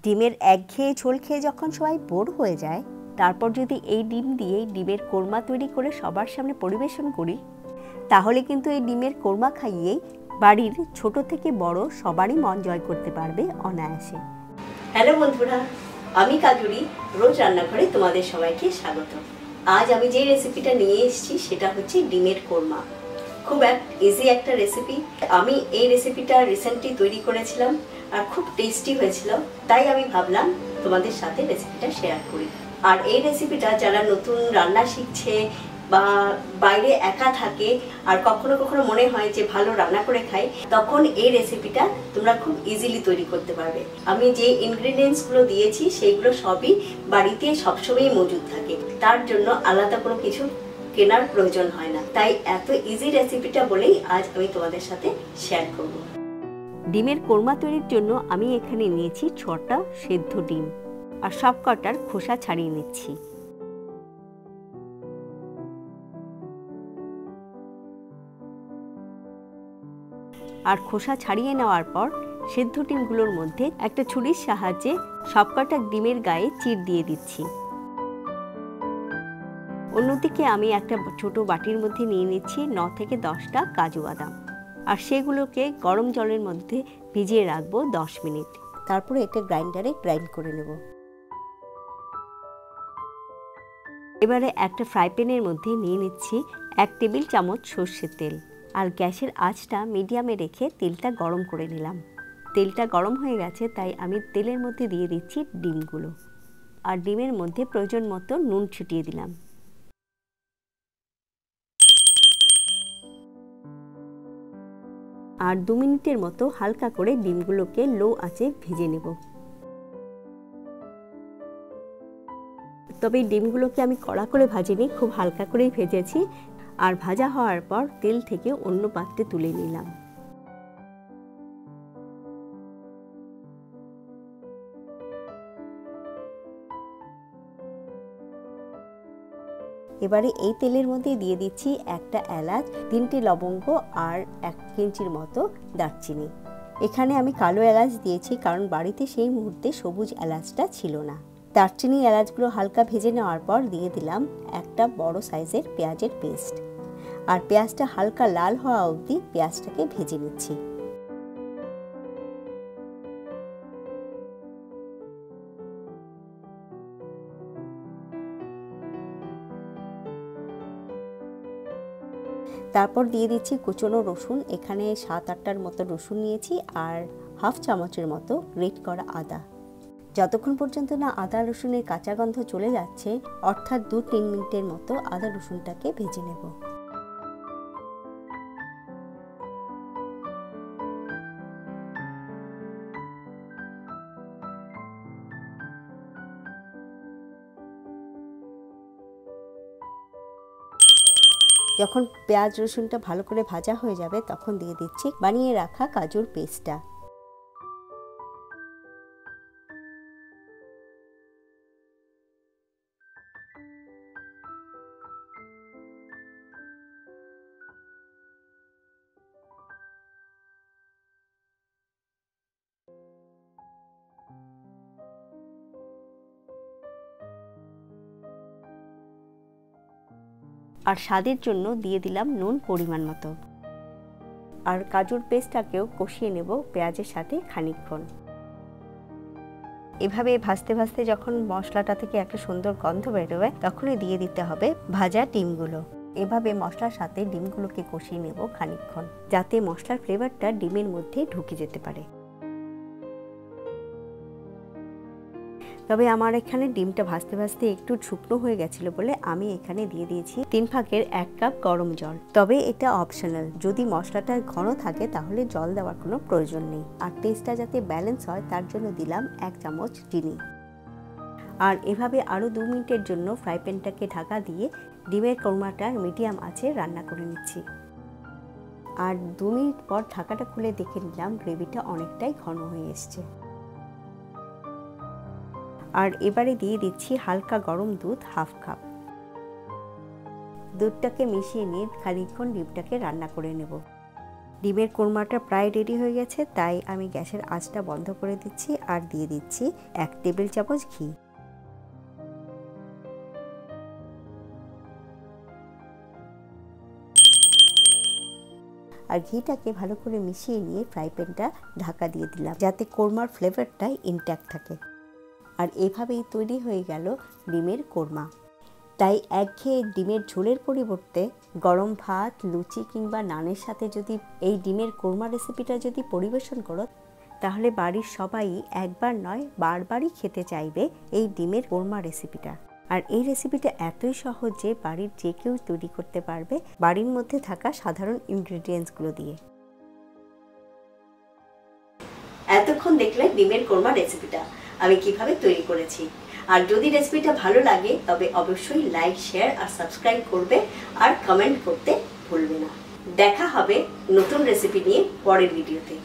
ডিমের একঘেয়ে ঝোল খেয়ে যখন সবাই বোর হয়ে যায়, তারপর যদি এই ডিম দিয়ে ডিমের কোরমা তৈরি করে সবার সামনে পরিবেশন করি, তাহলে কিন্তু এই ডিমের কোরমা খাইয়েই বাড়ির ছোট থেকে বড় সবারই মন জয় করতে পারবে অনায়াসে। হ্যালো বন্ধুরা, আমি কাজুরি, রোজ রান্নাঘরে তোমাদের সবাইকে স্বাগত। আজ আমি যে রেসিপিটা নিয়ে এসেছি সেটা হচ্ছে ডিমের কোরমা। খুব ইজি একটা রেসিপি। আমি এই রেসিপিটা রিসেন্টলি তৈরি করেছিলাম আর খুব টেস্টি হয়েছিল, তাই আমি ভাবলাম তোমাদের সাথে রেসিপিটা শেয়ার করি। আর এই রেসিপিটা যারা নতুন রান্না শিখছে বা বাইরে একা থাকে আর কখনো কখনো মনে হয় যে ভালো রান্না করে খাই, তখন এই রেসিপিটা তোমরা খুব ইজিলি তৈরি করতে পারবে। আমি যে ইনগ্রেডিয়েন্টসগুলো দিয়েছি সেইগুলো সবই বাড়িতে সবসময়ই মজুদ থাকে, তার জন্য আলাদা কোনো কিছু কেনার প্রয়োজন হয় না। তাই এত ইজি রেসিপিটা বলেই আজ আমি তোমাদের সাথে শেয়ার করব। ডিমের কোরমা তৈরির জন্য আমি এখানে নিয়েছি 6টা সেদ্ধ ডিম আর সব কটার খোসা ছাড়িয়ে নিচ্ছি। আর খোসা ছাড়িয়ে নেওয়ার পর সেদ্ধ ডিমগুলোর মধ্যে একটা ছুরির সাহায্যে সবকটা ডিমের গায়ে চিড় দিয়ে দিচ্ছি। অন্যদিকে আমি একটা ছোট বাটির মধ্যে নিয়ে নিচ্ছি 9 থেকে 10টা কাজু বাদাম, আর সেগুলোকে গরম জলের মধ্যে ভিজিয়ে রাখবো 10 মিনিট। তারপরে এটা গ্রাইন্ডারে গ্রাইন্ড করে নেব। এবারে একটা ফ্রাই প্যানের মধ্যে নিয়ে নিচ্ছি 1 টেবিল চামচ সর্ষের তেল, আর গ্যাসের আঁচটা মিডিয়ামে রেখে তেলটা গরম করে নিলাম। তেলটা গরম হয়ে গেছে, তাই আমি তেলের মধ্যে দিয়ে দিচ্ছি ডিমগুলো, আর ডিমের মধ্যে প্রয়োজন মতো নুন ছিটিয়ে দিলাম। আর 2 মিনিটের মতো হালকা করে ডিমগুলোকে লো আঁচে ভেজে নেব। তবে ডিমগুলোকে আমি কড়া করে ভাজিনি, খুব হালকা করেই ভেজেছি। আর ভাজা হওয়ার পর তেল থেকে অন্য পাত্রে তুলে নিলাম। এবারে এই তেলের মধ্যে দিয়ে দিচ্ছি একটা এলাচ, 3টে লবঙ্গ আর 1 ইঞ্চির মতো দারচিনি। এখানে আমি কালো এলাচ দিয়েছি কারণ বাড়িতে সেই মুহূর্তে সবুজ এলাচটা ছিল না। দারচিনি এলাচগুলো হালকা ভেজে নেওয়ার পর দিয়ে দিলাম একটা বড় সাইজের পেঁয়াজের পেস্ট, আর পেঁয়াজটা হালকা লাল হওয়া অবধি পেঁয়াজটাকে ভেজে নিচ্ছি। তারপর দিয়ে দিচ্ছি কুচনো রসুন। এখানে 7-8টার মতো রসুন নিয়েছি, আর হাফ চামচের মতো গ্রেট করা আদা। যতক্ষণ পর্যন্ত না আদা রসুনের কাঁচা গন্ধ চলে যাচ্ছে, অর্থাৎ 2-3 মিনিটের মতো আদা রসুনটাকে ভেজে নেব। যখন পেঁয়াজ রসুনটা ভালো করে ভাজা হয়ে যাবে, তখন দিয়ে দিচ্ছি বানিয়ে রাখা কাজুর পেস্টটা। আর স্বাদের জন্য দিয়ে দিলাম নুন পরিমাণ মতো। আর কাজুর পেস্টটাকেও কষিয়ে নেব পেঁয়াজের সাথে খানিকক্ষণ। এভাবে ভাজতে ভাজতে যখন মশলাটা থেকে একটা সুন্দর গন্ধ বেরোবে, তখনই দিয়ে দিতে হবে ভাজা ডিমগুলো। এভাবে মশলার সাথে ডিমগুলোকে কষিয়ে নেব খানিকক্ষণ, যাতে মশলার ফ্লেভারটা ডিমের মধ্যে ঢুকে যেতে পারে। তবে আমার এখানে ডিমটা ভাজতে ভাজতে একটু শুকনো হয়ে গেছিল বলে আমি এখানে দিয়ে দিয়েছি 3 ভাগের 1 কাপ গরম জল। তবে এটা অপশনাল, যদি মশলাটা ঘন থাকে তাহলে জল দেওয়ার কোনো প্রয়োজন নেই। আর টেস্টটা যাতে ব্যালেন্স হয় তার জন্য দিলাম 1 চামচ চিনি। আর এভাবে আরও 2 মিনিটের জন্য ফ্রাই প্যানটাকে ঢাকা দিয়ে ডিমের কোরমাটা মিডিয়াম আঁচে রান্না করে নিচ্ছি। আর 2 মিনিট পর ঢাকাটা খুলে দেখে নিলাম গ্রেভিটা অনেকটাই ঘন হয়ে এসছে। আর এবারে দিয়ে দিচ্ছি হালকা গরম দুধ হাফ কাপ। দুধটাকে মিশিয়ে নিয়ে খানিকক্ষণ ডিমটাকে রান্না করে নেব। ডিমের কোরমাটা প্রায় রেডি হয়ে গেছে, তাই আমি গ্যাসের আঁচটা বন্ধ করে দিচ্ছি আর দিয়ে দিচ্ছি 1 টেবিল চামচ ঘি। আর ঘিটাকে ভালো করে মিশিয়ে নিয়ে ফ্রাই প্যানটা ঢাকা দিয়ে দিলাম, যাতে কোরমার ফ্লেভারটা ইনট্যাক্ট থাকে। আর এভাবেই তৈরি হয়ে গেল ডিমের কোরমা। তাই একঘেয়ে ডিমের ঝোলের পরিবর্তে গরম ভাত, লুচি কিংবা নানের সাথে যদি এই ডিমের কোরমা রেসিপিটা যদি পরিবেশন করো, তাহলে বাড়ির সবাই একবার নয় বারবারই খেতে চাইবে এই ডিমের কোরমা রেসিপিটা। আর এই রেসিপিটা এতই সহজ যে বাড়ির যে কেউ তৈরি করতে পারবে বাড়ির মধ্যে থাকা সাধারণ ইনগ্রেডিয়েন্টসগুলো দিয়ে। এতক্ষণ দেখলে ডিমের কোরমা রেসিপিটা আমি কিভাবে তৈরি করেছি। আর যদি রেসিপিটা ভালো লাগে তবে অবশ্যই লাইক, শেয়ার আর সাবস্ক্রাইব করবে আর কমেন্ট করতে ভুলবে না। দেখা হবে নতুন রেসিপি নিয়ে পরের ভিডিওতে।